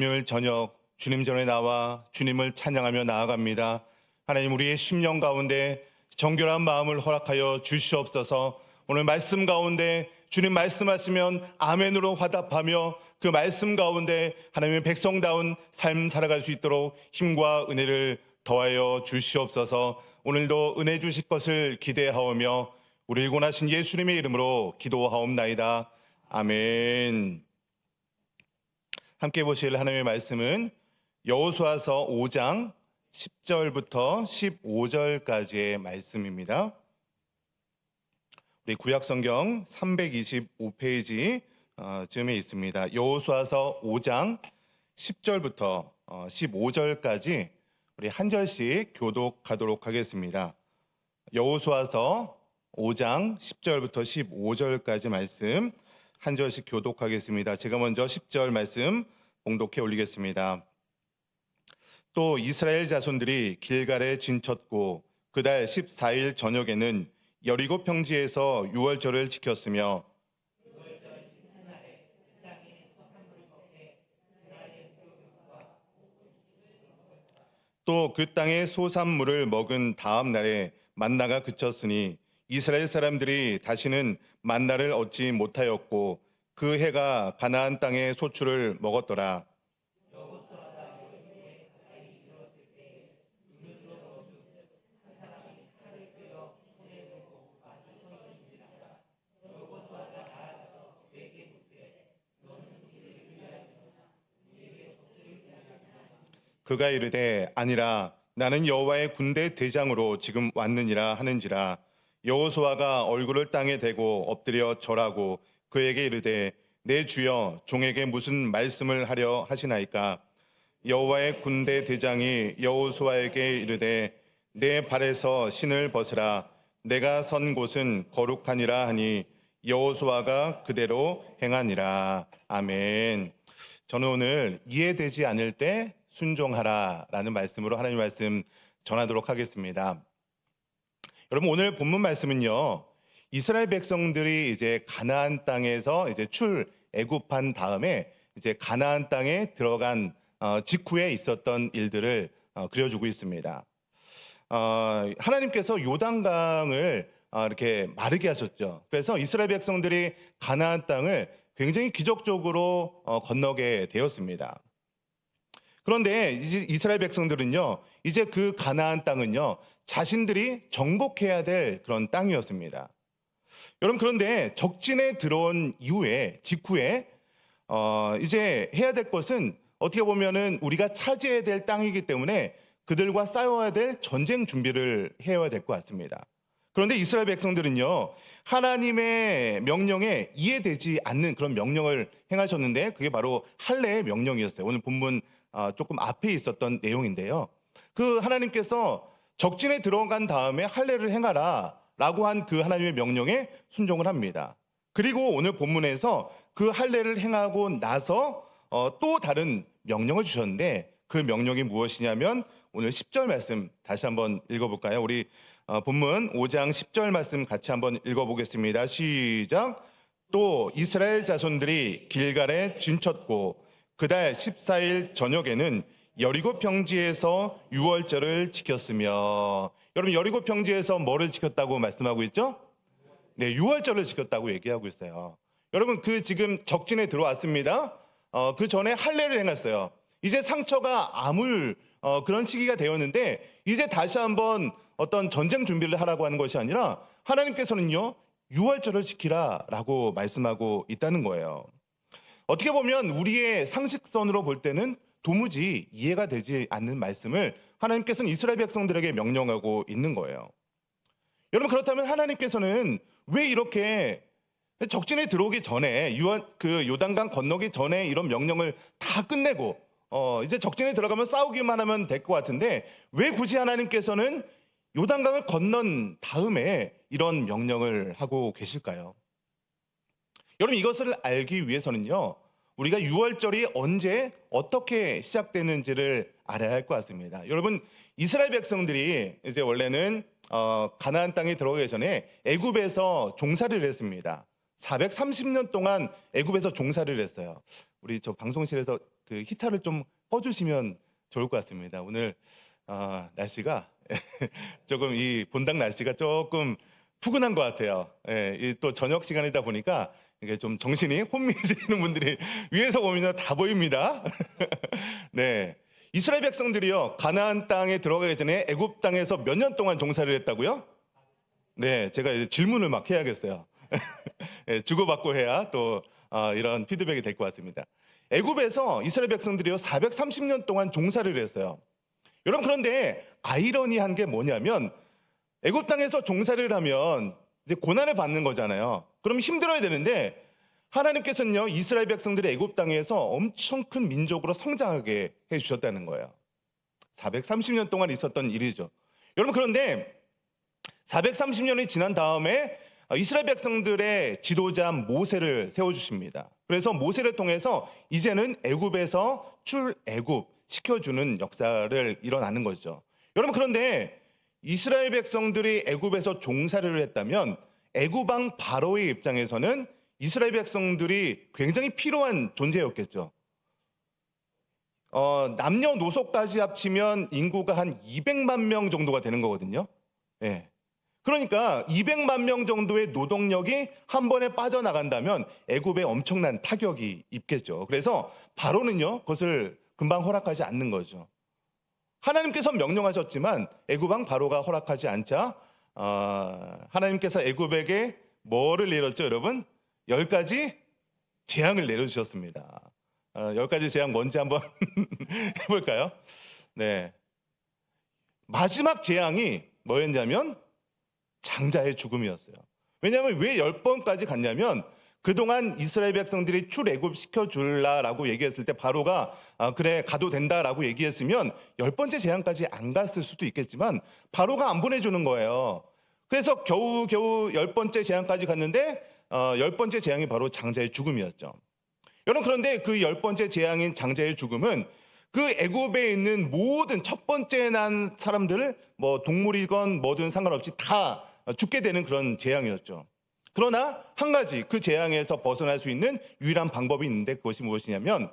금요일 저녁 주님 전에 나와 주님을 찬양하며 나아갑니다. 하나님, 우리의 심령 가운데 정결한 마음을 허락하여 주시옵소서. 오늘 말씀 가운데 주님 말씀하시면 아멘으로 화답하며 그 말씀 가운데 하나님의 백성다운 삶 살아갈 수 있도록 힘과 은혜를 더하여 주시옵소서. 오늘도 은혜 주실 것을 기대하오며 우리를 구원하신 예수님의 이름으로 기도하옵나이다. 아멘. 함께 보실 하나님의 말씀은 여호수아서 5장 10절부터 15절까지의 말씀입니다. 우리 구약성경 325페이지 쯤에 있습니다. 여호수아서 5장 10절부터 15절까지 우리 한 절씩 교독하도록 하겠습니다. 여호수아서 5장 10절부터 15절까지 말씀 한 절씩 교독하겠습니다. 제가 먼저 10절 말씀 봉독해 올리겠습니다. 또 이스라엘 자손들이 길갈에 진쳤고 그달 14일 저녁에는 여리고 평지에서 유월절을 지켰으며 또 그 땅의 소산물을 먹은 다음 날에 만나가 그쳤으니 이스라엘 사람들이 다시는 만나를 얻지 못하였고 그 해가 가나안 땅의 소출을 먹었더라. 그가 이르되 아니라 나는 여호와의 군대 대장으로 지금 왔느니라 하는지라. 여호수아가 얼굴을 땅에 대고 엎드려 절하고 그에게 이르되 내 주여 종에게 무슨 말씀을 하려 하시나이까. 여호와의 군대 대장이 여호수아에게 이르되 내 발에서 신을 벗으라. 내가 선 곳은 거룩하니라 하니 여호수아가 그대로 행하니라. 아멘. 저는 오늘 이해되지 않을 때 순종하라라는 말씀으로 하나님 말씀 전하도록 하겠습니다. 여러분, 오늘 본문 말씀은요, 이스라엘 백성들이 이제 가나안 땅에서 이제 출애굽한 다음에 이제 가나안 땅에 들어간 직후에 있었던 일들을 그려주고 있습니다. 하나님께서 요단강을 이렇게 마르게 하셨죠. 그래서 이스라엘 백성들이 가나안 땅을 굉장히 기적적으로 건너게 되었습니다. 그런데 이제 이스라엘 백성들은요, 이제 그 가나안 땅은요, 자신들이 정복해야 될 그런 땅이었습니다. 여러분, 그런데 적진에 들어온 이후에 직후에 이제 해야 될 것은 어떻게 보면은 우리가 차지해야 될 땅이기 때문에 그들과 싸워야 될 전쟁 준비를 해야 될 것 같습니다. 그런데 이스라엘 백성들은요, 하나님의 명령에 이해되지 않는 그런 명령을 행하셨는데 그게 바로 할례의 명령이었어요. 오늘 본문 조금 앞에 있었던 내용인데요. 그 하나님께서 적진에 들어간 다음에 할례를 행하라 라고 한 그 하나님의 명령에 순종을 합니다. 그리고 오늘 본문에서 그 할례를 행하고 나서 또 다른 명령을 주셨는데 그 명령이 무엇이냐면 오늘 10절 말씀 다시 한번 읽어볼까요? 우리 본문 5장 10절 말씀 같이 한번 읽어보겠습니다. 시작. 또 이스라엘 자손들이 길갈에 진쳤고 그달 14일 저녁에는 여리고 평지에서 유월절을 지켰으며. 여러분, 여리고 평지에서 뭐를 지켰다고 말씀하고 있죠? 네, 유월절을 지켰다고 얘기하고 있어요. 여러분, 그 지금 적진에 들어왔습니다. 그 전에 할례를 행했어요. 이제 상처가 아물 그런 시기가 되었는데 이제 다시 한번 어떤 전쟁 준비를 하라고 하는 것이 아니라 하나님께서는요, 유월절을 지키라라고 말씀하고 있다는 거예요. 어떻게 보면 우리의 상식선으로 볼 때는 도무지 이해가 되지 않는 말씀을 하나님께서는 이스라엘 백성들에게 명령하고 있는 거예요. 여러분, 그렇다면 하나님께서는 왜 이렇게 적진에 들어오기 전에 그 요단강 건너기 전에 이런 명령을 다 끝내고 이제 적진에 들어가면 싸우기만 하면 될 것 같은데 왜 굳이 하나님께서는 요단강을 건넌 다음에 이런 명령을 하고 계실까요? 여러분, 이것을 알기 위해서는요, 우리가 유월절이 언제 어떻게 시작되는지를 알아야 할 것 같습니다. 여러분, 이스라엘 백성들이 이제 원래는 가나안 땅에 들어가기 전에 애굽에서 종살이를 했습니다. 430년 동안 애굽에서 종살이를 했어요. 우리 저 방송실에서 그 히터를 좀 꺼주시면 좋을 것 같습니다. 오늘 날씨가 조금 이 본당 날씨가 조금 푸근한 것 같아요. 예, 또 저녁 시간이다 보니까 이게 좀 정신이 혼미해지는 분들이 위에서 보면 다 보입니다. 네, 이스라엘 백성들이요 가나안 땅에 들어가기 전에 애굽 땅에서 몇 년 동안 종살이를 했다고요? 네, 제가 이제 질문을 막 해야겠어요. 예, 주고받고 해야 또 이런 피드백이 될 것 같습니다. 애굽에서 이스라엘 백성들이요 430년 동안 종살이를 했어요. 여러분 그런데 아이러니한 게 뭐냐면 애굽 땅에서 종살이를 하면 이제 고난을 받는 거잖아요. 그럼 힘들어야 되는데 하나님께서는요 이스라엘 백성들이 애굽 땅에서 엄청 큰 민족으로 성장하게 해주셨다는 거예요. 430년 동안 있었던 일이죠. 여러분 그런데 430년이 지난 다음에 이스라엘 백성들의 지도자 모세를 세워주십니다. 그래서 모세를 통해서 이제는 애굽에서 출애굽 시켜주는 역사를 일어나는 거죠. 여러분 그런데 이스라엘 백성들이 애굽에서 종살이를 했다면 애굽 왕 바로의 입장에서는 이스라엘 백성들이 굉장히 필요한 존재였겠죠. 남녀노소까지 합치면 인구가 한 200만 명 정도가 되는 거거든요. 예. 그러니까 200만 명 정도의 노동력이 한 번에 빠져나간다면 애굽에 엄청난 타격이 입겠죠. 그래서 바로는요 그것을 금방 허락하지 않는 거죠. 하나님께서 명령하셨지만 애굽 왕 바로가 허락하지 않자 하나님께서 애굽에게 뭐를 내렸죠, 여러분? 10가지 재앙을 내려주셨습니다. 10가지 재앙 뭔지 한번 해볼까요? 네, 마지막 재앙이 뭐였냐면 장자의 죽음이었어요. 왜냐하면 왜 10번까지 갔냐면 그동안 이스라엘 백성들이 출애굽 시켜줄라라고 얘기했을 때 바로가 그래 가도 된다라고 얘기했으면 10번째 재앙까지 안 갔을 수도 있겠지만 바로가 안 보내주는 거예요. 그래서 겨우 10번째 재앙까지 갔는데 10번째 재앙이 바로 장자의 죽음이었죠. 여러분 그런데 그 10번째 재앙인 장자의 죽음은 그 애굽에 있는 모든 첫 번째 난 사람들을 뭐 동물이건 뭐든 상관없이 다 죽게 되는 그런 재앙이었죠. 그러나 한 가지 그 재앙에서 벗어날 수 있는 유일한 방법이 있는데 그것이 무엇이냐면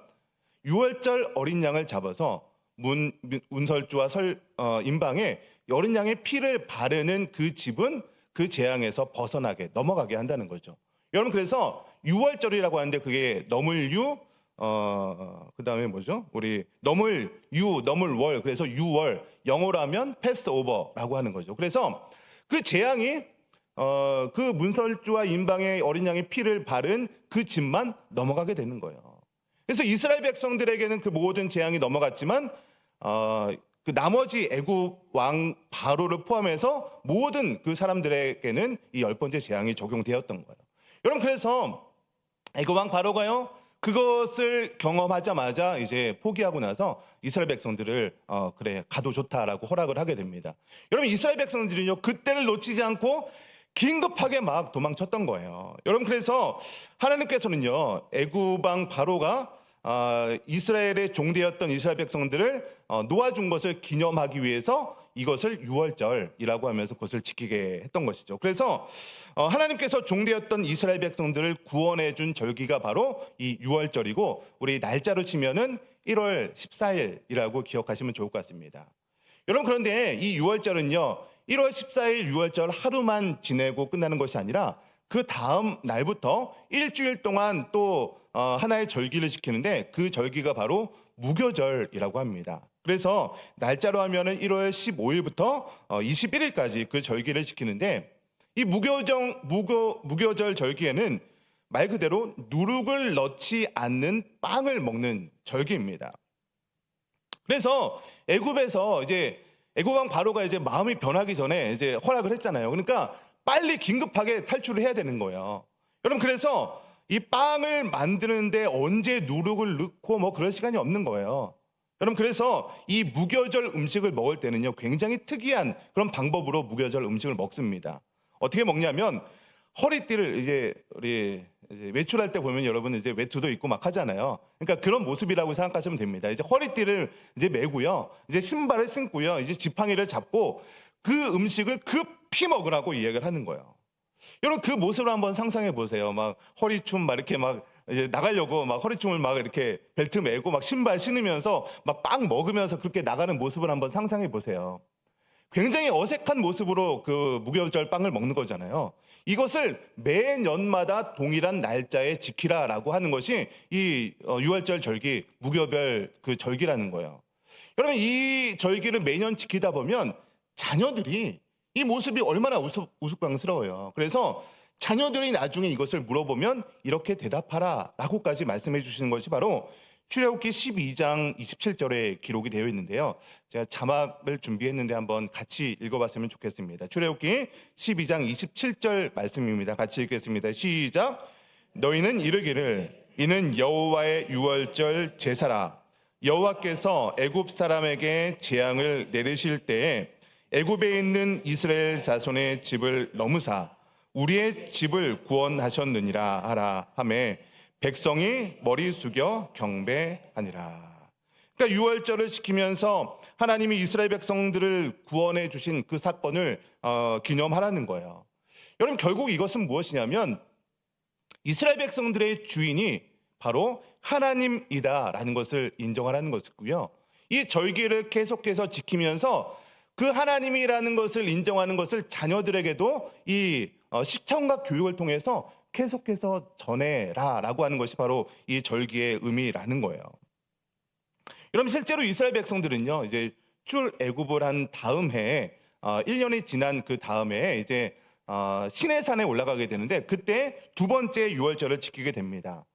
유월절 어린 양을 잡아서 운설주와 임방에 어린 양의 피를 바르는 그 집은 그 재앙에서 벗어나게 넘어가게 한다는 거죠. 여러분 그래서 유월절이라고 하는데 그게 너물유 그다음에 뭐죠? 우리 너물월 그래서 유월 영어로 하면 패스오버라고 하는 거죠. 그래서 그 재앙이 그 문설주와 임방의 어린 양의 피를 바른 그 집만 넘어가게 되는 거예요. 그래서 이스라엘 백성들에게는 그 모든 재앙이 넘어갔지만 그 나머지 애굽 왕 바로를 포함해서 모든 그 사람들에게는 이 10번째 재앙이 적용되었던 거예요. 여러분 그래서 애굽 왕 바로가요 그것을 경험하자마자 이제 포기하고 나서 이스라엘 백성들을 그래 가도 좋다라고 허락을 하게 됩니다. 여러분 이스라엘 백성들은요 그때를 놓치지 않고 긴급하게 막 도망쳤던 거예요. 여러분 그래서 하나님께서는요 애굽 왕 바로가 이스라엘의 종되었던 이스라엘 백성들을 놓아준 것을 기념하기 위해서 이것을 유월절이라고 하면서 그것을 지키게 했던 것이죠. 그래서 하나님께서 종되었던 이스라엘 백성들을 구원해 준 절기가 바로 이 유월절이고 우리 날짜로 치면은 1월 14일이라고 기억하시면 좋을 것 같습니다. 여러분 그런데 이 유월절은요 1월 14일 유월절 하루만 지내고 끝나는 것이 아니라 그 다음 날부터 일주일 동안 또 하나의 절기를 지키는데 그 절기가 바로 무교절이라고 합니다. 그래서 날짜로 하면은 1월 15일부터 21일까지 그 절기를 지키는데 이 무교절 절기에는 말 그대로 누룩을 넣지 않는 빵을 먹는 절기입니다. 그래서 애굽에서 이제 애굽 왕 바로가 이제 마음이 변하기 전에 이제 허락을 했잖아요. 그러니까 빨리 긴급하게 탈출을 해야 되는 거예요. 여러분 그래서 이 빵을 만드는데 언제 누룩을 넣고 뭐 그럴 시간이 없는 거예요. 여러분 그래서 이 무교절 음식을 먹을 때는요 굉장히 특이한 그런 방법으로 무교절 음식을 먹습니다. 어떻게 먹냐면 허리띠를 이제 우리 이제 외출할 때 보면 여러분 이제 외투도 입고 막 하잖아요. 그러니까 그런 모습이라고 생각하시면 됩니다. 이제 허리띠를 이제 메고요, 이제 신발을 신고요, 이제 지팡이를 잡고 그 음식을 급히 먹으라고 이야기를 하는 거예요. 여러분 그 모습을 한번 상상해 보세요. 막 허리춤 막 이렇게 막 이제 나가려고 막 허리춤을 막 이렇게 벨트 매고 막 신발 신으면서 막 빵 먹으면서 그렇게 나가는 모습을 한번 상상해 보세요. 굉장히 어색한 모습으로 그 무교절 빵을 먹는 거잖아요. 이것을 매년마다 동일한 날짜에 지키라라고 하는 것이 이 유월절 절기, 무교별 그 절기라는 거예요. 여러분 이 절기를 매년 지키다 보면 자녀들이 이 모습이 얼마나 우스꽝스러워요. 그래서 자녀들이 나중에 이것을 물어보면 이렇게 대답하라라고까지 말씀해 주시는 것이 바로 출애굽기 12장 27절에 기록이 되어 있는데요. 제가 자막을 준비했는데 한번 같이 읽어봤으면 좋겠습니다. 출애굽기 12장 27절 말씀입니다. 같이 읽겠습니다. 시작. 너희는 이르기를 이는 여호와의 유월절 제사라. 여호와께서 애굽 사람에게 재앙을 내리실 때에 애굽에 있는 이스라엘 자손의 집을 넘으사 우리의 집을 구원하셨느니라 하라 하매 백성이 머리 숙여 경배하니라. 그러니까 유월절을 지키면서 하나님이 이스라엘 백성들을 구원해 주신 그 사건을 기념하라는 거예요. 여러분 결국 이것은 무엇이냐면 이스라엘 백성들의 주인이 바로 하나님이다라는 것을 인정하라는 것이고요. 이 절기를 계속해서 지키면서 그 하나님이라는 것을 인정하는 것을 자녀들에게도 이 시청각 교육을 통해서 계속해서 전해라라고 하는 것이 바로 이 절기의 의미라는 거예요. 여러분 실제로 이스라엘 백성들은요, 이제 출애굽을 한 다음 해에 1년이 지난 그 다음 해에 이제 시내산에 올라가게 되는데 그때 두 번째 유월절을 지키게 됩니다.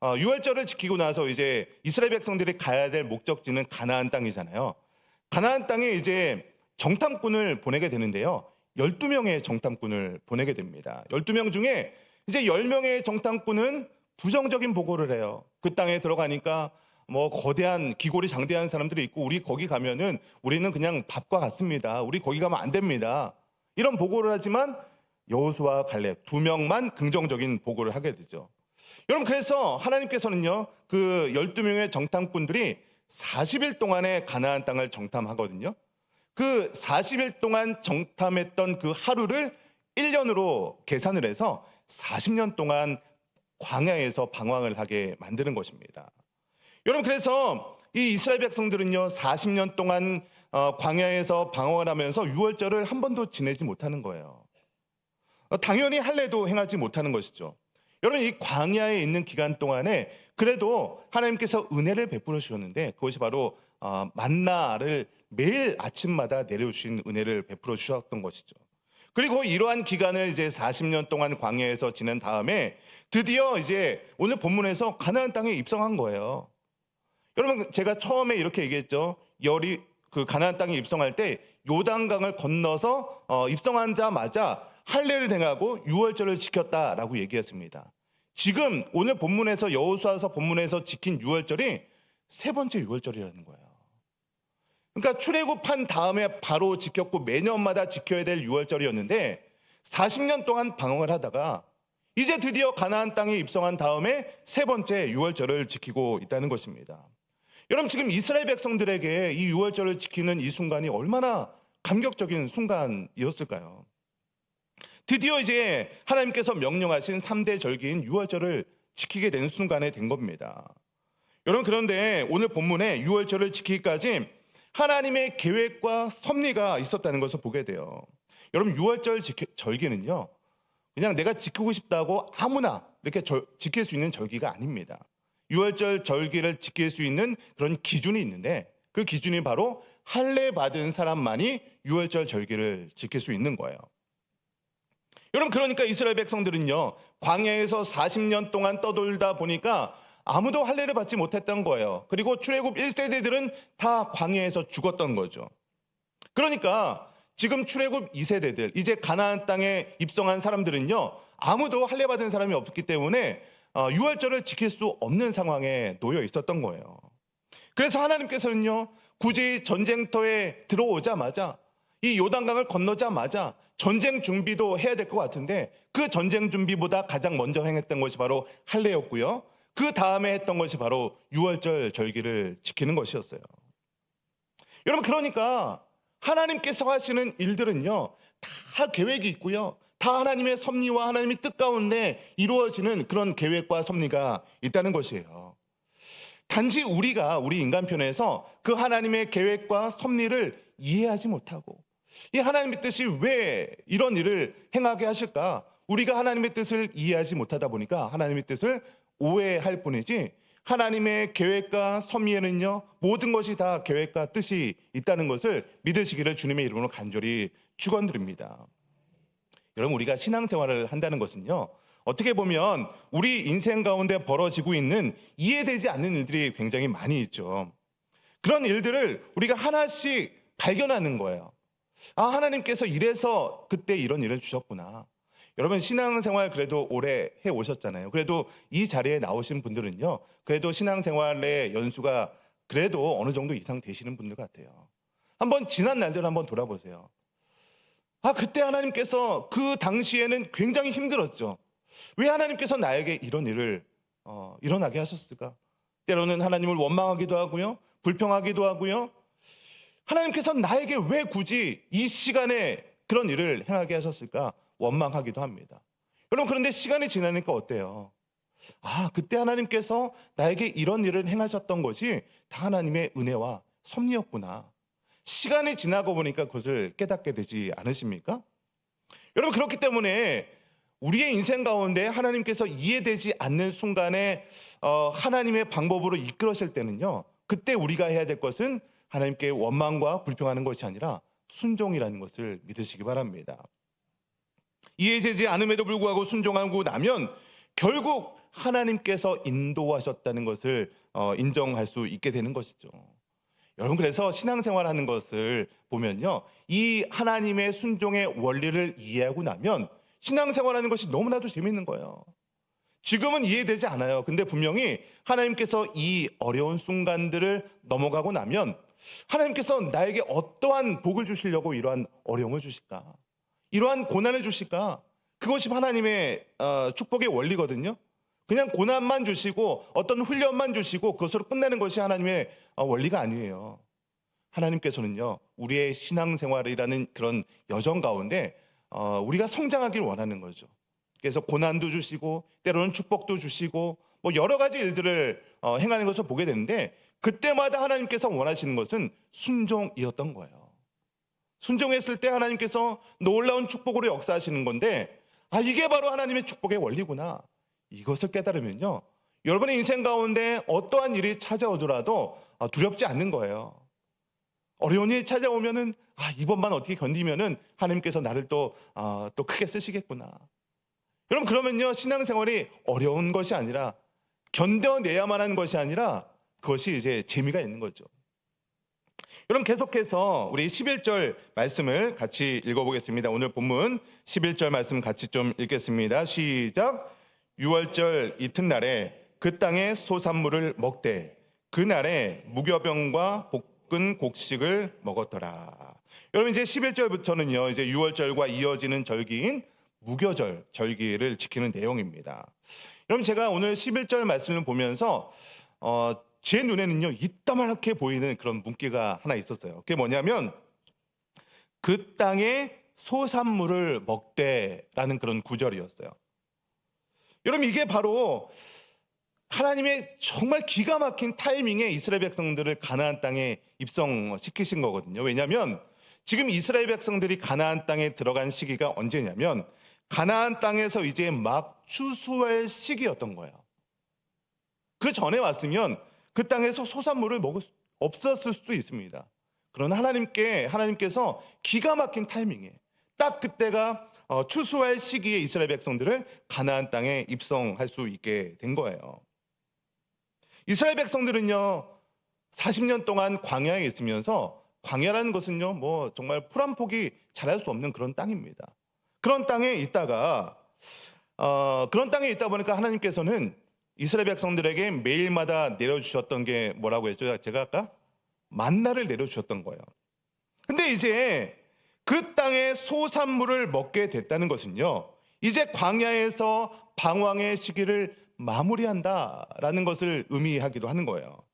유월절을 지키고 나서 이제 이스라엘 백성들이 가야 될 목적지는 가나안 땅이잖아요. 가나안 땅에 이제 정탐꾼을 보내게 되는데요. 12명의 정탐꾼을 보내게 됩니다. 12명 중에 이제 10명의 정탐꾼은 부정적인 보고를 해요. 그 땅에 들어가니까 뭐 거대한 기골이 장대한 사람들이 있고 우리 거기 가면은 우리는 그냥 밥과 같습니다. 우리 거기 가면 안 됩니다. 이런 보고를 하지만 여호수아와 갈렙 두 명만 긍정적인 보고를 하게 되죠. 여러분 그래서 하나님께서는요 그 12명의 정탐꾼들이 40일 동안의 가나안 땅을 정탐하거든요. 그 40일 동안 정탐했던 그 하루를 1년으로 계산을 해서 40년 동안 광야에서 방황을 하게 만드는 것입니다. 여러분 그래서 이 이스라엘 백성들은요 40년 동안 광야에서 방황을 하면서 유월절을 한 번도 지내지 못하는 거예요. 당연히 할례도 행하지 못하는 것이죠. 여러분 이 광야에 있는 기간 동안에 그래도 하나님께서 은혜를 베풀어 주셨는데 그것이 바로 만나를 매일 아침마다 내려주신 은혜를 베풀어 주셨던 것이죠. 그리고 이러한 기간을 이제 40년 동안 광야에서 지낸 다음에 드디어 이제 오늘 본문에서 가나안 땅에 입성한 거예요. 여러분 제가 처음에 이렇게 얘기했죠. 열이 그 가나안 땅에 입성할 때 요단강을 건너서 입성하자마자 할례를 행하고 유월절을 지켰다라고 얘기했습니다. 지금 오늘 본문에서 여호수아서 본문에서 지킨 유월절이 세 번째 유월절이라는 거예요. 그러니까 출애굽한 다음에 바로 지켰고 매년마다 지켜야 될 유월절이었는데 40년 동안 방황을 하다가 이제 드디어 가나안 땅에 입성한 다음에 세 번째 유월절을 지키고 있다는 것입니다. 여러분 지금 이스라엘 백성들에게 이 유월절을 지키는 이 순간이 얼마나 감격적인 순간이었을까요? 드디어 이제 하나님께서 명령하신 3대 절기인 유월절을 지키게 되는 순간에 된 겁니다. 여러분 그런데 오늘 본문에 유월절을 지키기까지 하나님의 계획과 섭리가 있었다는 것을 보게 돼요. 여러분 유월절 절기는요 그냥 내가 지키고 싶다고 아무나 이렇게 지킬 수 있는 절기가 아닙니다. 유월절 절기를 지킬 수 있는 그런 기준이 있는데 그 기준이 바로 할례 받은 사람만이 유월절 절기를 지킬 수 있는 거예요. 여러분 그러니까 이스라엘 백성들은요 광야에서 40년 동안 떠돌다 보니까 아무도 할례를 받지 못했던 거예요. 그리고 출애굽 1세대들은 다 광야에서 죽었던 거죠. 그러니까 지금 출애굽 2세대들 이제 가나안 땅에 입성한 사람들은요 아무도 할례 받은 사람이 없기 때문에 유월절을 지킬 수 없는 상황에 놓여 있었던 거예요. 그래서 하나님께서는요 굳이 전쟁터에 들어오자마자 이 요단강을 건너자마자 전쟁 준비도 해야 될 것 같은데 그 전쟁 준비보다 가장 먼저 행했던 것이 바로 할례였고요. 그 다음에 했던 것이 바로 유월절 절기를 지키는 것이었어요. 여러분 그러니까 하나님께서 하시는 일들은요 다 계획이 있고요. 다 하나님의 섭리와 하나님의 뜻 가운데 이루어지는 그런 계획과 섭리가 있다는 것이에요. 단지 우리 인간편에서 그 하나님의 계획과 섭리를 이해하지 못하고, 이 하나님의 뜻이 왜 이런 일을 행하게 하실까? 우리가 하나님의 뜻을 이해하지 못하다 보니까 하나님의 뜻을 오해할 뿐이지, 하나님의 계획과 섭리에는요 모든 것이 다 계획과 뜻이 있다는 것을 믿으시기를 주님의 이름으로 간절히 축원드립니다. 여러분, 우리가 신앙생활을 한다는 것은요, 어떻게 보면 우리 인생 가운데 벌어지고 있는 이해되지 않는 일들이 굉장히 많이 있죠. 그런 일들을 우리가 하나씩 발견하는 거예요. 아, 하나님께서 이래서 그때 이런 일을 주셨구나. 여러분, 신앙생활 그래도 오래 해 오셨잖아요. 그래도 이 자리에 나오신 분들은요, 그래도 신앙생활의 연수가 그래도 어느 정도 이상 되시는 분들 같아요. 한번 지난 날들 한번 돌아보세요. 아, 그때 하나님께서 그 당시에는 굉장히 힘들었죠. 왜 하나님께서 나에게 이런 일을 일어나게 하셨을까? 때로는 하나님을 원망하기도 하고요, 불평하기도 하고요. 하나님께서 나에게 왜 굳이 이 시간에 그런 일을 행하게 하셨을까? 원망하기도 합니다. 여러분, 그런데 시간이 지나니까 어때요? 아, 그때 하나님께서 나에게 이런 일을 행하셨던 것이 다 하나님의 은혜와 섭리였구나. 시간이 지나고 보니까 그것을 깨닫게 되지 않으십니까? 여러분, 그렇기 때문에 우리의 인생 가운데 하나님께서 이해되지 않는 순간에 하나님의 방법으로 이끌으실 때는요, 그때 우리가 해야 될 것은 하나님께 원망과 불평하는 것이 아니라 순종이라는 것을 믿으시기 바랍니다. 이해되지 않음에도 불구하고 순종하고 나면 결국 하나님께서 인도하셨다는 것을 인정할 수 있게 되는 것이죠. 여러분, 그래서 신앙생활하는 것을 보면요, 이 하나님의 순종의 원리를 이해하고 나면 신앙생활하는 것이 너무나도 재밌는 거예요. 지금은 이해되지 않아요. 근데 분명히 하나님께서 이 어려운 순간들을 넘어가고 나면 하나님께서 나에게 어떠한 복을 주시려고 이러한 어려움을 주실까? 이러한 고난을 주실까? 그것이 하나님의 축복의 원리거든요. 그냥 고난만 주시고 어떤 훈련만 주시고 그것으로 끝내는 것이 하나님의 원리가 아니에요. 하나님께서는요, 우리의 신앙생활이라는 그런 여정 가운데 우리가 성장하길 원하는 거죠. 그래서 고난도 주시고 때로는 축복도 주시고 뭐 여러 가지 일들을 행하는 것을 보게 되는데, 그때마다 하나님께서 원하시는 것은 순종이었던 거예요. 순종했을 때 하나님께서 놀라운 축복으로 역사하시는 건데, 아, 이게 바로 하나님의 축복의 원리구나. 이것을 깨달으면요, 여러분의 인생 가운데 어떠한 일이 찾아오더라도 두렵지 않는 거예요. 어려운 일이 찾아오면은 이번만 어떻게 견디면은 하나님께서 나를 또 크게 쓰시겠구나. 여러분, 그러면요, 신앙생활이 어려운 것이 아니라 견뎌내야만 하는 것이 아니라 그것이 이제 재미가 있는 거죠. 여러분, 계속해서 우리 11절 말씀을 같이 읽어보겠습니다. 오늘 본문 11절 말씀 같이 좀 읽겠습니다. 시작. 6월절 이튿날에 그 땅의 소산물을 먹되 그날에 무교병과 볶은 곡식을 먹었더라. 여러분, 이제 11절부터는요, 이제 6월절과 이어지는 절기인 무교절 절기를 지키는 내용입니다. 여러분, 제가 오늘 11절 말씀을 보면서 제 눈에는요, 이따만하게 보이는 그런 문구가 하나 있었어요. 그게 뭐냐면 그 땅의 소산물을 먹되라는 그런 구절이었어요. 여러분, 이게 바로 하나님의 정말 기가 막힌 타이밍에 이스라엘 백성들을 가나안 땅에 입성시키신 거거든요. 왜냐하면 지금 이스라엘 백성들이 가나안 땅에 들어간 시기가 언제냐면 가나안 땅에서 이제 막 추수할 시기였던 거예요. 그 전에 왔으면 그 땅에서 소산물을 먹을 수 없었을 수도 있습니다. 그러나 하나님께서 기가 막힌 타이밍에 딱 그때가 추수할 시기에 이스라엘 백성들을 가나안 땅에 입성할 수 있게 된 거예요. 이스라엘 백성들은요, 40년 동안 광야에 있으면서, 광야라는 것은요, 뭐 정말 풀 한 폭이 자랄 수 없는 그런 땅입니다. 그런 땅에 있다가 그런 땅에 있다 보니까 하나님께서는 이스라엘 백성들에게 매일마다 내려주셨던 게 뭐라고 했죠? 제가 아까 만나를 내려주셨던 거예요. 근데 이제 그 땅의 소산물을 먹게 됐다는 것은요, 이제 광야에서 방황의 시기를 마무리한다라는 것을 의미하기도 하는 거예요.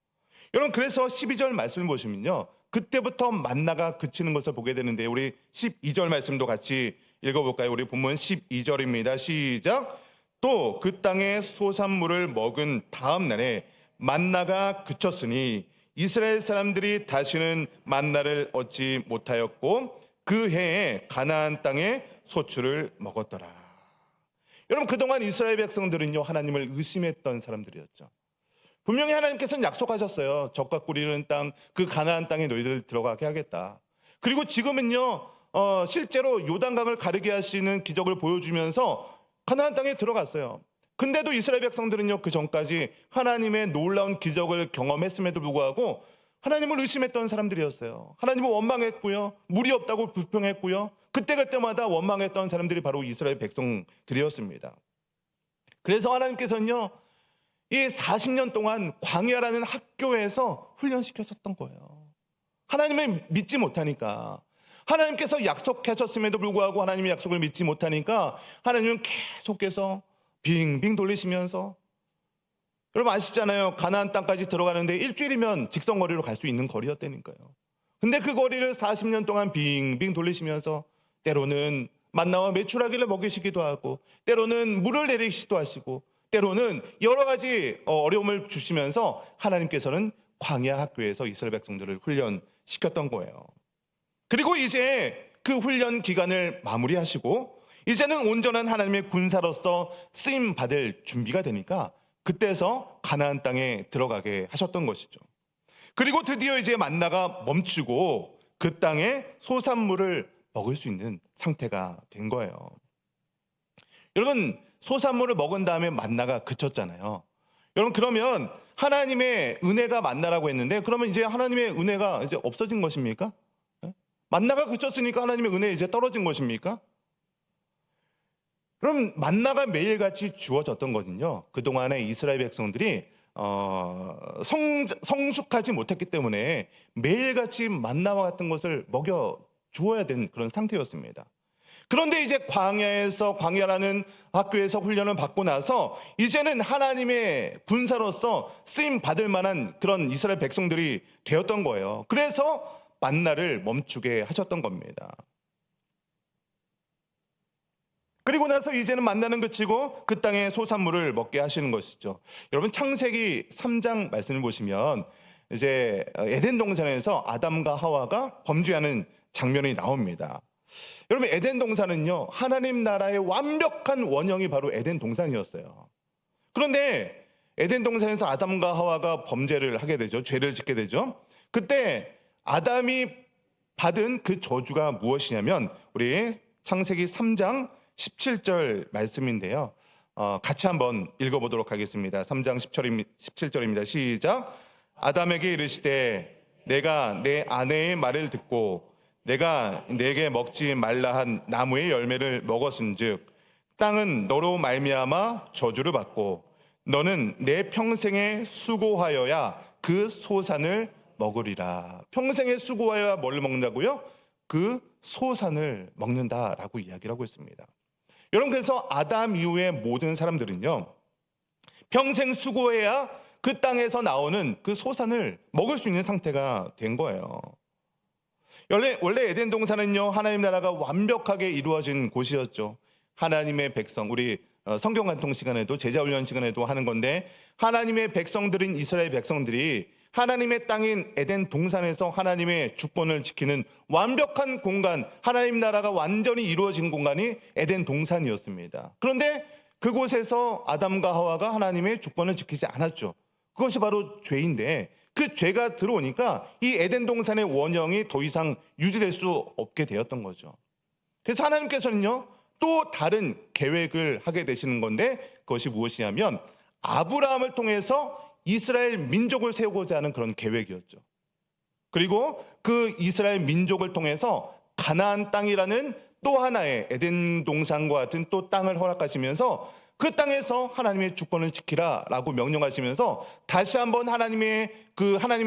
여러분, 그래서 12절 말씀을 보시면요, 그때부터 만나가 그치는 것을 보게 되는데, 우리 12절 말씀도 같이 읽어볼까요? 우리 본문 12절입니다. 시작. 또 그 땅의 소산물을 먹은 다음 날에 만나가 그쳤으니 이스라엘 사람들이 다시는 만나를 얻지 못하였고 그 해에 가나안 땅의 소출을 먹었더라. 여러분, 그동안 이스라엘 백성들은요, 하나님을 의심했던 사람들이었죠. 분명히 하나님께서는 약속하셨어요. 적과 꿀이는 땅, 그 가나안 땅에 너희들 들어가게 하겠다. 그리고 지금은요, 실제로 요단강을 가르게 하시는 기적을 보여주면서 가나안 땅에 들어갔어요. 근데도 이스라엘 백성들은요, 그 전까지 하나님의 놀라운 기적을 경험했음에도 불구하고 하나님을 의심했던 사람들이었어요. 하나님을 원망했고요, 물이 없다고 불평했고요. 그때그때마다 원망했던 사람들이 바로 이스라엘 백성들이었습니다. 그래서 하나님께서는요, 이 40년 동안 광야라는 학교에서 훈련시켰었던 거예요. 하나님을 믿지 못하니까, 하나님께서 약속하셨음에도 불구하고 하나님의 약속을 믿지 못하니까 하나님은 계속해서 빙빙 돌리시면서, 여러분 아시잖아요. 가나안 땅까지 들어가는데 일주일이면 직선거리로 갈 수 있는 거리였다니까요. 근데 그 거리를 40년 동안 빙빙 돌리시면서 때로는 만나와 메추라기를 먹이시기도 하고, 때로는 물을 내리시기도 하시고, 때로는 여러 가지 어려움을 주시면서 하나님께서는 광야 학교에서 이스라엘 백성들을 훈련시켰던 거예요. 그리고 이제 그 훈련 기간을 마무리하시고 이제는 온전한 하나님의 군사로서 쓰임 받을 준비가 되니까 그때서 가나안 땅에 들어가게 하셨던 것이죠. 그리고 드디어 이제 만나가 멈추고 그 땅에 소산물을 먹을 수 있는 상태가 된 거예요. 여러분, 소산물을 먹은 다음에 만나가 그쳤잖아요. 여러분, 그러면 하나님의 은혜가 만나라고 했는데, 그러면 이제 하나님의 은혜가 이제 없어진 것입니까? 만나가 그쳤으니까 하나님의 은혜 이제 떨어진 것입니까? 그럼 만나가 매일같이 주어졌던 거는요, 그동안에 이스라엘 백성들이 성숙하지 못했기 때문에 매일같이 만나와 같은 것을 먹여 주어야 된 그런 상태였습니다. 그런데 이제 광야라는 학교에서 훈련을 받고 나서 이제는 하나님의 군사로서 쓰임 받을 만한 그런 이스라엘 백성들이 되었던 거예요. 그래서 만나를 멈추게 하셨던 겁니다. 그리고 나서 이제는 만나는 그치고 그 땅의 소산물을 먹게 하시는 것이죠. 여러분, 창세기 3장 말씀을 보시면 이제 에덴 동산에서 아담과 하와가 범죄하는 장면이 나옵니다. 여러분, 에덴 동산은요, 하나님 나라의 완벽한 원형이 바로 에덴 동산이었어요. 그런데 에덴 동산에서 아담과 하와가 범죄를 하게 되죠. 죄를 짓게 되죠. 그때 아담이 받은 그 저주가 무엇이냐면 우리 창세기 3장 17절 말씀인데요. 같이 한번 읽어보도록 하겠습니다. 3장 17절입니다. 시작. 아담에게 이르시되 내가 내 아내의 말을 듣고 내가 내게 먹지 말라 한 나무의 열매를 먹었은즉 땅은 너로 말미암아 저주를 받고 너는 내 평생에 수고하여야 그 소산을 먹으리라. 평생에 수고하여야 뭘 먹는다고요? 그 소산을 먹는다라고 이야기를 하고 있습니다. 여러분, 그래서 아담 이후의 모든 사람들은요, 평생 수고해야 그 땅에서 나오는 그 소산을 먹을 수 있는 상태가 된 거예요. 원래 에덴 동산은요, 하나님 나라가 완벽하게 이루어진 곳이었죠. 하나님의 백성, 우리 성경 간통 시간에도 제자훈련 시간에도 하는 건데, 하나님의 백성들인 이스라엘 백성들이 하나님의 땅인 에덴 동산에서 하나님의 주권을 지키는 완벽한 공간, 하나님 나라가 완전히 이루어진 공간이 에덴 동산이었습니다. 그런데 그곳에서 아담과 하와가 하나님의 주권을 지키지 않았죠. 그것이 바로 죄인데, 그 죄가 들어오니까 이 에덴 동산의 원형이 더 이상 유지될 수 없게 되었던 거죠. 그래서 하나님께서는요, 또 다른 계획을 하게 되시는 건데, 그것이 무엇이냐면 아브라함을 통해서 이스라엘 민족을 세우고자 하는 그런 계획이었죠. 그리고 그 이스라엘 민족을 통해서 가나안 땅이라는 또 하나의 에덴 동산과 같은 또 땅을 허락하시면서 그 땅에서 하나님의 주권을 지키라라고 명령하시면서 다시 한번 하나님의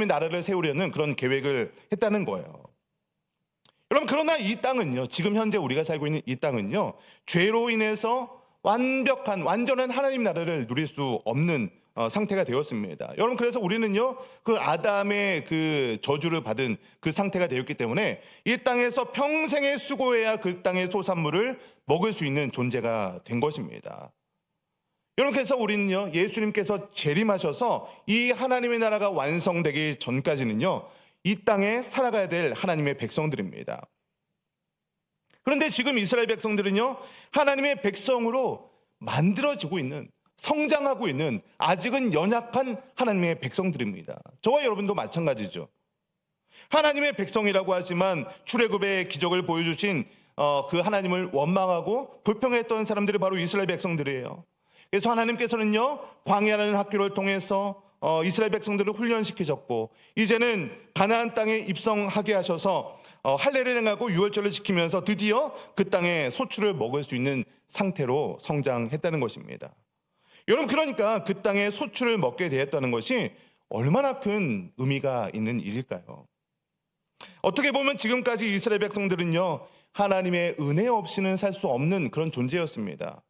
나라를 세우려는 그런 계획을 했다는 거예요. 여러분, 그러나 이 땅은요, 지금 현재 우리가 살고 있는 이 땅은요, 죄로 인해서 완전한 하나님 나라를 누릴 수 없는 상태가 되었습니다. 여러분, 그래서 우리는요, 그 아담의 그 저주를 받은 그 상태가 되었기 때문에 이 땅에서 평생에 수고해야 그 땅의 소산물을 먹을 수 있는 존재가 된 것입니다. 여러분, 그래서 우리는요, 예수님께서 재림하셔서 이 하나님의 나라가 완성되기 전까지는요, 이 땅에 살아가야 될 하나님의 백성들입니다. 그런데 지금 이스라엘 백성들은요, 하나님의 백성으로 만들어지고 있는, 성장하고 있는 아직은 연약한 하나님의 백성들입니다. 저와 여러분도 마찬가지죠. 하나님의 백성이라고 하지만 출애굽의 기적을 보여주신 그 하나님을 원망하고 불평했던 사람들이 바로 이스라엘 백성들이에요. 그래서 하나님께서는요, 광야라는 학교를 통해서 이스라엘 백성들을 훈련시키셨고, 이제는 가나안 땅에 입성하게 하셔서 할례를 행하고 유월절을 지키면서 드디어 그 땅에 소출을 먹을 수 있는 상태로 성장했다는 것입니다. 여러분, 그러니까 그 땅에 소출을 먹게 되었다는 것이 얼마나 큰 의미가 있는 일일까요? 어떻게 보면 지금까지 이스라엘 백성들은요, 하나님의 은혜 없이는 살 수 없는 그런 존재였습니다.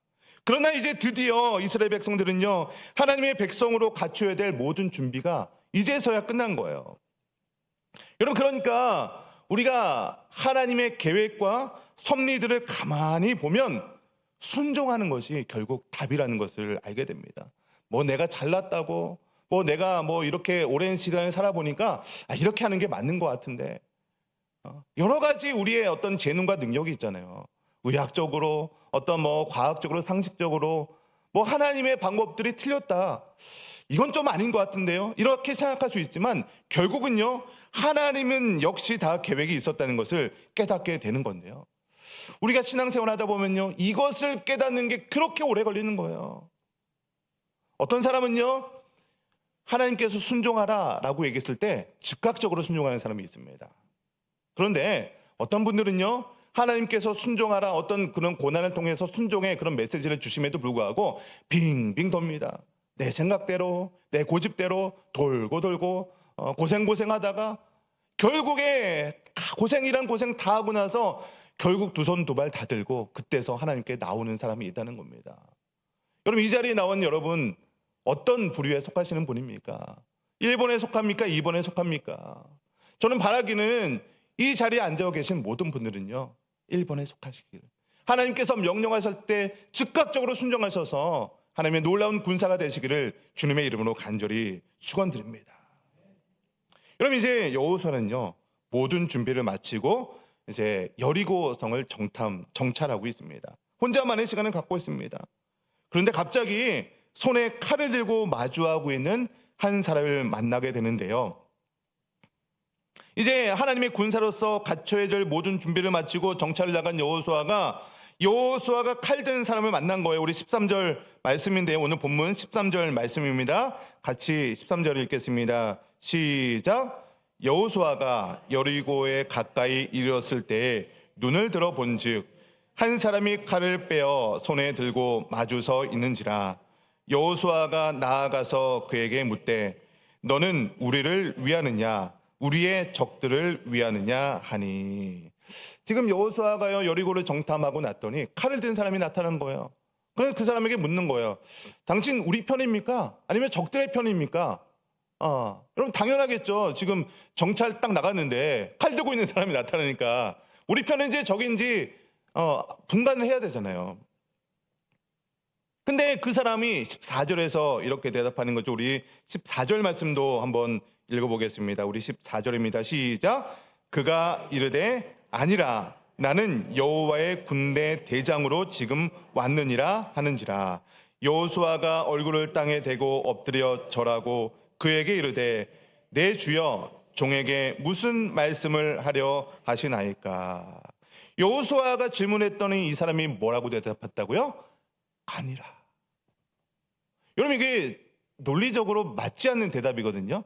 그러나 이제 드디어 이스라엘 백성들은요, 하나님의 백성으로 갖춰야 될 모든 준비가 이제서야 끝난 거예요. 여러분, 그러니까 우리가 하나님의 계획과 섭리들을 가만히 보면 순종하는 것이 결국 답이라는 것을 알게 됩니다. 뭐 내가 잘났다고, 뭐 내가 뭐 이렇게 오랜 시간을 살아보니까 이렇게 하는 게 맞는 것 같은데, 여러 가지 우리의 어떤 재능과 능력이 있잖아요. 의학적으로, 어떤 뭐 과학적으로, 상식적으로 뭐 하나님의 방법들이 틀렸다, 이건 좀 아닌 것 같은데요, 이렇게 생각할 수 있지만 결국은요, 하나님은 역시 다 계획이 있었다는 것을 깨닫게 되는 건데요, 우리가 신앙생활 하다 보면요, 이것을 깨닫는 게 그렇게 오래 걸리는 거예요. 어떤 사람은요, 하나님께서 순종하라 라고 얘기했을 때 즉각적으로 순종하는 사람이 있습니다. 그런데 어떤 분들은요, 하나님께서 순종하라, 어떤 그런 고난을 통해서 순종의 그런 메시지를 주심에도 불구하고 빙빙 돕니다. 내 생각대로, 내 고집대로 돌고 돌고 고생하다가 결국에 고생이란 고생 다 하고 나서 결국 두 손 두 발 다 들고 그때서 하나님께 나오는 사람이 있다는 겁니다. 여러분, 이 자리에 나온 여러분 어떤 부류에 속하시는 분입니까? 1번에 속합니까? 2번에 속합니까? 저는 바라기는 이 자리에 앉아 계신 모든 분들은요, 1번에 속하시길, 하나님께서 명령하실 때 즉각적으로 순종하셔서 하나님의 놀라운 군사가 되시기를 주님의 이름으로 간절히 축원드립니다. 그럼 이제 여호수아는요, 모든 준비를 마치고 이제 여리고성을 정찰하고 있습니다. 혼자만의 시간을 갖고 있습니다. 그런데 갑자기 손에 칼을 들고 마주하고 있는 한 사람을 만나게 되는데요, 이제 하나님의 군사로서 갖춰야 될 모든 준비를 마치고 정찰을 나간 여호수아가 칼 든 사람을 만난 거예요. 우리 13절 말씀인데요, 오늘 본문 13절 말씀입니다. 같이 13절 읽겠습니다. 시작. 여호수아가 여리고에 가까이 이르렀을 때에 눈을 들어 본즉 한 사람이 칼을 빼어 손에 들고 마주 서 있는지라. 여호수아가 나아가서 그에게 묻되 너는 우리를 위하느냐 우리의 적들을 위하느냐 하니. 지금 여호수아가요, 여리고를 정탐하고 났더니 칼을 든 사람이 나타난 거예요. 그래서 그 사람에게 묻는 거예요. 당신 우리 편입니까? 아니면 적들의 편입니까? 여러분, 당연하겠죠. 지금 정찰 딱 나갔는데 칼 들고 있는 사람이 나타나니까 우리 편인지 적인지 분간을 해야 되잖아요. 근데 그 사람이 14절에서 이렇게 대답하는 거죠. 우리 14절 말씀도 한번 읽어보겠습니다. 우리 14절입니다. 시작. 그가 이르되 아니라 나는 여호와의 군대 대장으로 지금 왔느니라 하는지라. 여호수아가 얼굴을 땅에 대고 엎드려 절하고 그에게 이르되 내 주여 종에게 무슨 말씀을 하려 하시나이까. 여호수아가 질문했더니 이 사람이 뭐라고 대답했다고요? 아니라. 여러분, 이게 논리적으로 맞지 않는 대답이거든요.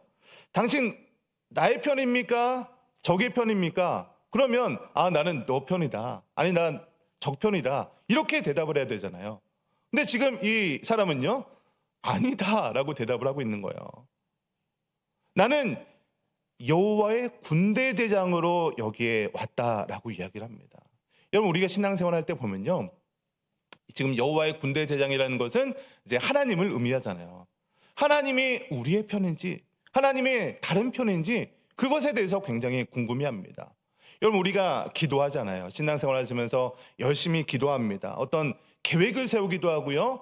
당신 나의 편입니까? 적의 편입니까? 그러면 나는 너 편이다, 아니 난 적 편이다, 이렇게 대답을 해야 되잖아요. 근데 지금 이 사람은요, 아니다라고 대답을 하고 있는 거예요. 나는 여호와의 군대 대장으로 여기에 왔다라고 이야기를 합니다. 여러분, 우리가 신앙생활 할 때 보면요, 지금 여호와의 군대 대장이라는 것은 이제 하나님을 의미하잖아요. 하나님이 우리의 편인지 하나님의 다른 편인지 그것에 대해서 굉장히 궁금해합니다. 여러분, 우리가 기도하잖아요. 신앙생활 하시면서 열심히 기도합니다. 어떤 계획을 세우기도 하고요.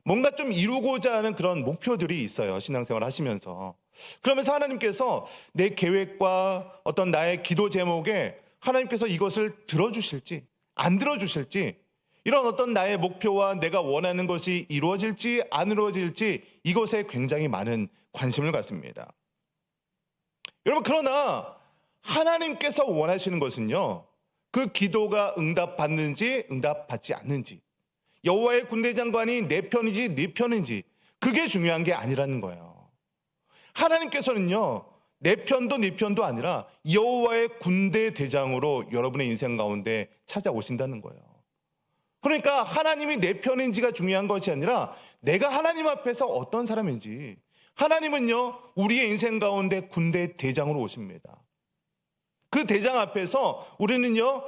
뭔가 좀 이루고자 하는 그런 목표들이 있어요. 신앙생활 하시면서. 그러면서 하나님께서 내 계획과 어떤 나의 기도 제목에 하나님께서 이것을 들어주실지 안 들어주실지, 이런 어떤 나의 목표와 내가 원하는 것이 이루어질지 안 이루어질지 이것에 굉장히 많은 관심을 갖습니다. 여러분, 그러나 하나님께서 원하시는 것은요, 그 기도가 응답받는지 응답받지 않는지, 여호와의 군대 장관이 내 편인지 네 편인지 그게 중요한 게 아니라는 거예요. 하나님께서는요, 내 편도 네 편도 아니라 여호와의 군대 대장으로 여러분의 인생 가운데 찾아오신다는 거예요. 그러니까 하나님이 내 편인지가 중요한 것이 아니라 내가 하나님 앞에서 어떤 사람인지, 하나님은요 우리의 인생 가운데 군대 대장으로 오십니다. 그 대장 앞에서 우리는요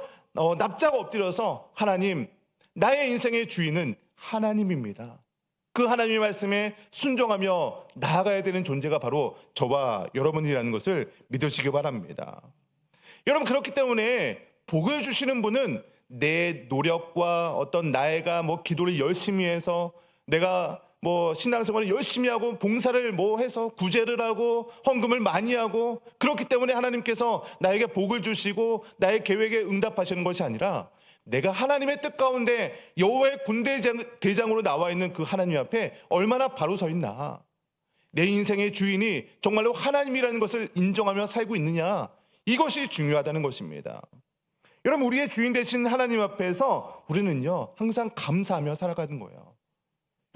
납작 엎드려서, 하나님, 나의 인생의 주인은 하나님입니다. 그 하나님의 말씀에 순종하며 나아가야 되는 존재가 바로 저와 여러분이라는 것을 믿으시기 바랍니다. 여러분, 그렇기 때문에 복을 주시는 분은 내 노력과 어떤 나이가 기도를 열심히 해서, 내가 신앙생활을 열심히 하고 봉사를 해서 구제를 하고 헌금을 많이 하고, 그렇기 때문에 하나님께서 나에게 복을 주시고 나의 계획에 응답하시는 것이 아니라, 내가 하나님의 뜻 가운데 여호와의 군대 대장으로 나와 있는 그 하나님 앞에 얼마나 바로 서 있나, 내 인생의 주인이 정말로 하나님이라는 것을 인정하며 살고 있느냐, 이것이 중요하다는 것입니다. 여러분, 우리의 주인 되신 하나님 앞에서 우리는요 항상 감사하며 살아가는 거예요.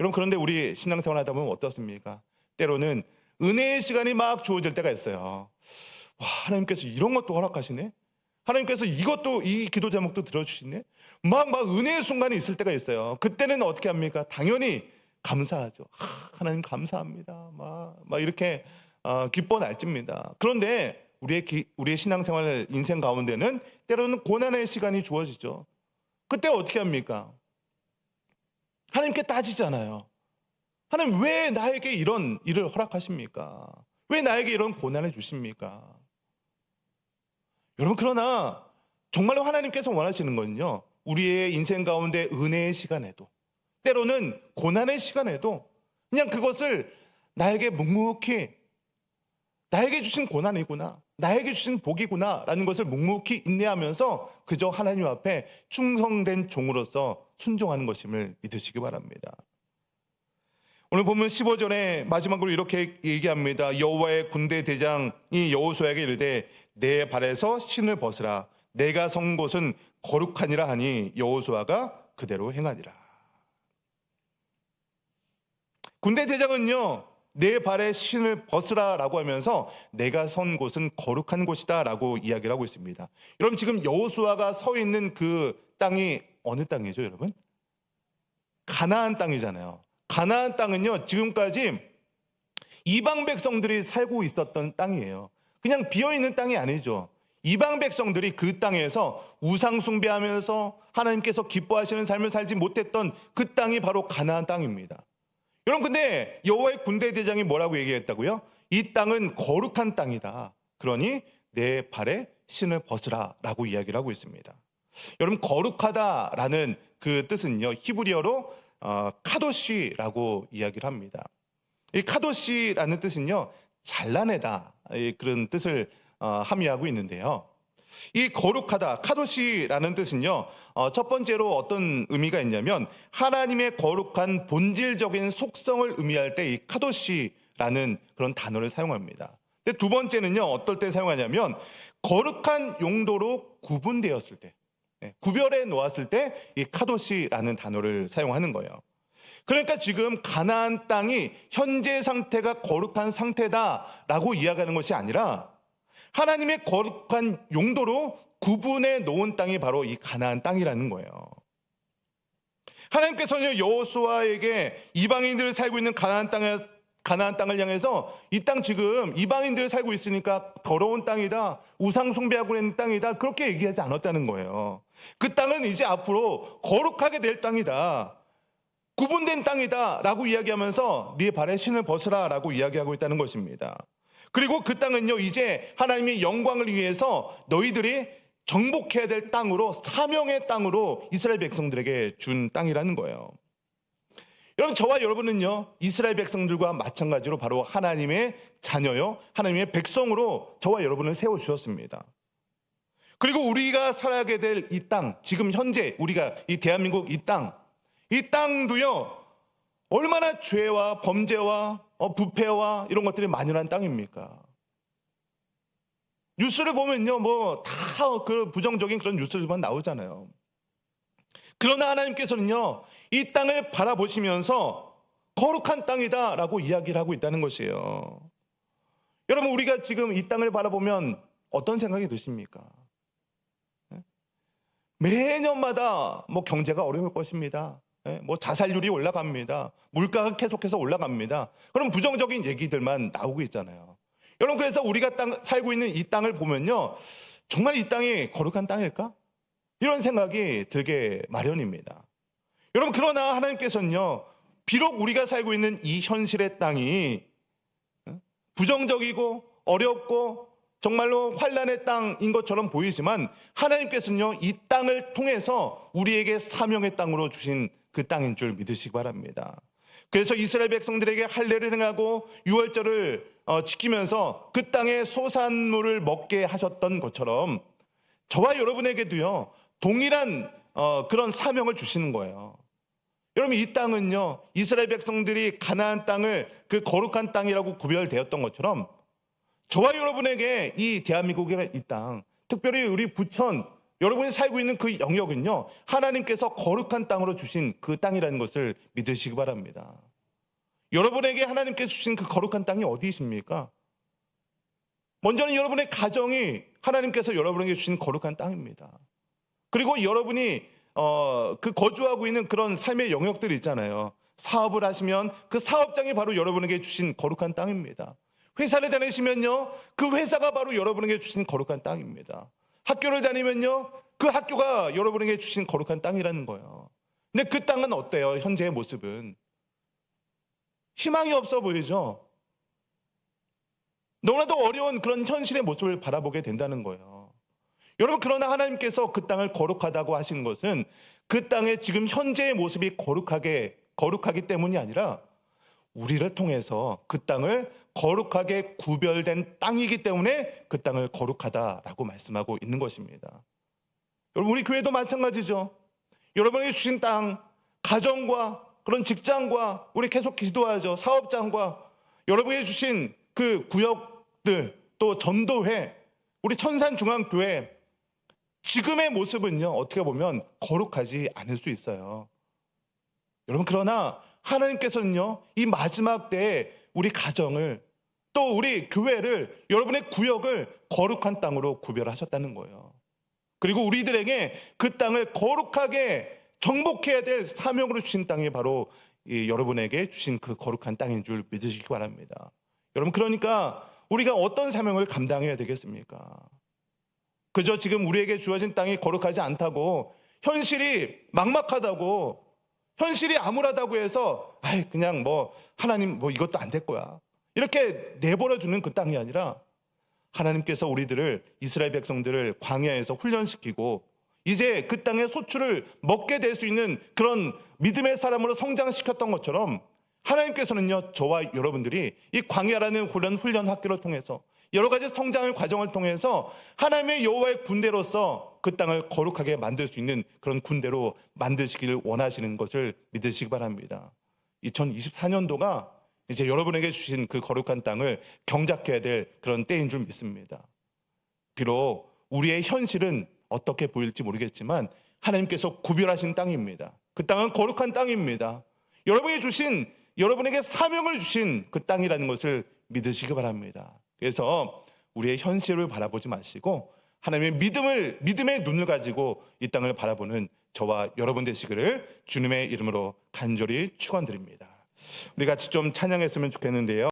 여러분, 그런데 우리 신앙생활 하다 보면 어떻습니까? 때로는 은혜의 시간이 막 주어질 때가 있어요. 와, 하나님께서 이런 것도 허락하시네, 하나님께서 이것도, 이 기도 제목도 들어주시네, 막 은혜의 순간이 있을 때가 있어요. 그때는 어떻게 합니까? 당연히 감사하죠. 하나님 감사합니다, 막 이렇게 기뻐 날집니다. 그런데 우리의 신앙생활 인생 가운데는 때로는 고난의 시간이 주어지죠. 그때 어떻게 합니까? 하나님께 따지잖아요. 하나님, 왜 나에게 이런 일을 허락하십니까? 왜 나에게 이런 고난을 주십니까? 여러분, 그러나 정말로 하나님께서 원하시는 건요, 우리의 인생 가운데 은혜의 시간에도, 때로는 고난의 시간에도 그냥 그것을 나에게 묵묵히, 나에게 주신 고난이구나, 나에게 주신 복이구나 라는 것을 묵묵히 인내하면서 그저 하나님 앞에 충성된 종으로서 순종하는 것임을 믿으시기 바랍니다. 오늘 보면 15절에 마지막으로 이렇게 얘기합니다. 여호와의 군대 대장이 여호수아에게 이르되 내 발에서 신을 벗으라, 내가 선 곳은 거룩하니라 하니 여호수아가 그대로 행하니라. 군대 대장은요, 내 발에 신을 벗으라 라고 하면서 내가 선 곳은 거룩한 곳이다 라고 이야기를 하고 있습니다. 여러분, 지금 여호수아가 서 있는 그 땅이 어느 땅이죠, 여러분? 가나안 땅이잖아요. 가나안 땅은요, 지금까지 이방 백성들이 살고 있었던 땅이에요. 그냥 비어있는 땅이 아니죠. 이방 백성들이 그 땅에서 우상 숭배하면서 하나님께서 기뻐하시는 삶을 살지 못했던 그 땅이 바로 가나안 땅입니다. 여러분, 근데 여호와의 군대 대장이 뭐라고 얘기했다고요? 이 땅은 거룩한 땅이다, 그러니 내 발에 신을 벗으라 라고 이야기를 하고 있습니다. 여러분, 거룩하다라는 그 뜻은요, 히브리어로 카도시라고 이야기를 합니다. 이 카도시라는 뜻은요, 잘라내다, 그런 뜻을 함의하고 있는데요. 이 거룩하다, 카도시라는 뜻은요, 첫 번째로 어떤 의미가 있냐면 하나님의 거룩한 본질적인 속성을 의미할 때 이 카도시라는 그런 단어를 사용합니다. 근데 두 번째는요, 어떨 때 사용하냐면 거룩한 용도로 구분되었을 때, 구별해 놓았을 때 이 카도시라는 단어를 사용하는 거예요. 그러니까 지금 가나안 땅이 현재 상태가 거룩한 상태다라고 이야기하는 것이 아니라 하나님의 거룩한 용도로 구분해 놓은 땅이 바로 이 가나안 땅이라는 거예요. 하나님께서는 여호수아에게 이방인들이 살고 있는 가나안 땅을 향해서 이 땅 지금 이방인들이 살고 있으니까 더러운 땅이다, 우상 숭배하고 있는 땅이다, 그렇게 얘기하지 않았다는 거예요. 그 땅은 이제 앞으로 거룩하게 될 땅이다. 구분된 땅이다라고 이야기하면서 네 발에 신을 벗으라라고 이야기하고 있다는 것입니다. 그리고 그 땅은요, 이제 하나님의 영광을 위해서 너희들이 정복해야 될 땅으로, 사명의 땅으로 이스라엘 백성들에게 준 땅이라는 거예요. 여러분, 저와 여러분은요, 이스라엘 백성들과 마찬가지로 바로 하나님의 자녀요, 하나님의 백성으로 저와 여러분을 세워주셨습니다. 그리고 우리가 살아가게 될 이 땅, 지금 현재 우리가 이 대한민국 이 땅도요, 얼마나 죄와 범죄와 부패와 이런 것들이 만연한 땅입니까? 뉴스를 보면요, 뭐 다 그 부정적인 그런 뉴스들만 나오잖아요. 그러나 하나님께서는요, 이 땅을 바라보시면서 거룩한 땅이다라고 이야기를 하고 있다는 것이에요. 여러분, 우리가 지금 이 땅을 바라보면 어떤 생각이 드십니까? 매년마다 뭐 경제가 어려울 것입니다. 뭐 자살률이 올라갑니다. 물가가 계속해서 올라갑니다. 그럼 부정적인 얘기들만 나오고 있잖아요. 여러분, 그래서 우리가 살고 있는 이 땅을 보면요, 정말 이 땅이 거룩한 땅일까? 이런 생각이 들게 마련입니다. 여러분, 그러나 하나님께서는요, 비록 우리가 살고 있는 이 현실의 땅이 부정적이고 어렵고 정말로 환난의 땅인 것처럼 보이지만, 하나님께서는요, 이 땅을 통해서 우리에게 사명의 땅으로 주신 그 땅인 줄 믿으시기 바랍니다. 그래서 이스라엘 백성들에게 할례를 행하고 유월절을 지키면서 그 땅의 소산물을 먹게 하셨던 것처럼 저와 여러분에게도요, 동일한 그런 사명을 주시는 거예요. 여러분, 이 땅은요, 이스라엘 백성들이 가나안 땅을 그 거룩한 땅이라고 구별되었던 것처럼 저와 여러분에게 이 대한민국의 이 땅, 특별히 우리 부천, 여러분이 살고 있는 그 영역은요, 하나님께서 거룩한 땅으로 주신 그 땅이라는 것을 믿으시기 바랍니다. 여러분에게 하나님께서 주신 그 거룩한 땅이 어디이십니까? 먼저는 여러분의 가정이 하나님께서 여러분에게 주신 거룩한 땅입니다. 그리고 여러분이 그 거주하고 있는 그런 삶의 영역들이 있잖아요. 사업을 하시면 그 사업장이 바로 여러분에게 주신 거룩한 땅입니다. 회사를 다니시면요, 그 회사가 바로 여러분에게 주신 거룩한 땅입니다. 학교를 다니면요, 그 학교가 여러분에게 주신 거룩한 땅이라는 거예요. 근데 그 땅은 어때요? 현재의 모습은 희망이 없어 보이죠? 너무나도 어려운 그런 현실의 모습을 바라보게 된다는 거예요. 여러분, 그러나 하나님께서 그 땅을 거룩하다고 하신 것은 그 땅의 지금 현재의 모습이 거룩하기 때문이 아니라 우리를 통해서 그 땅을 거룩하게 구별된 땅이기 때문에 그 땅을 거룩하다라고 말씀하고 있는 것입니다. 여러분, 우리 교회도 마찬가지죠. 여러분에게 주신 땅, 가정과 그런 직장과 우리 계속 기도하죠. 사업장과 여러분에게 주신 그 구역들, 또 전도회, 우리 천산중앙교회, 지금의 모습은요, 어떻게 보면 거룩하지 않을 수 있어요. 여러분, 그러나 하나님께서는요, 이 마지막 때에 우리 가정을, 또 우리 교회를, 여러분의 구역을 거룩한 땅으로 구별하셨다는 거예요. 그리고 우리들에게 그 땅을 거룩하게 정복해야 될 사명으로 주신 땅이 바로 여러분에게 주신 그 거룩한 땅인 줄 믿으시기 바랍니다. 여러분, 그러니까 우리가 어떤 사명을 감당해야 되겠습니까? 그저 지금 우리에게 주어진 땅이 거룩하지 않다고, 현실이 막막하다고, 현실이 암울하다고 해서 그냥 뭐 하나님 뭐 이것도 안 될 거야, 이렇게 내버려두는 그 땅이 아니라, 하나님께서 우리들을, 이스라엘 백성들을 광야에서 훈련시키고 이제 그 땅의 소출을 먹게 될 수 있는 그런 믿음의 사람으로 성장시켰던 것처럼, 하나님께서는요, 저와 여러분들이 이 광야라는 훈련 학교를 통해서 여러 가지 성장의 과정을 통해서 하나님의 여호와의 군대로서 그 땅을 거룩하게 만들 수 있는 그런 군대로 만드시기를 원하시는 것을 믿으시기 바랍니다. 2024년도가 이제 여러분에게 주신 그 거룩한 땅을 경작해야 될 그런 때인 줄 믿습니다. 비록 우리의 현실은 어떻게 보일지 모르겠지만 하나님께서 구별하신 땅입니다. 그 땅은 거룩한 땅입니다. 여러분에게 사명을 주신 그 땅이라는 것을 믿으시기 바랍니다. 그래서 우리의 현실을 바라보지 마시고 하나님의 믿음의 눈을 가지고 이 땅을 바라보는 저와 여러분 되시기를 주님의 이름으로 간절히 축원드립니다. 우리 같이 좀 찬양했으면 좋겠는데요.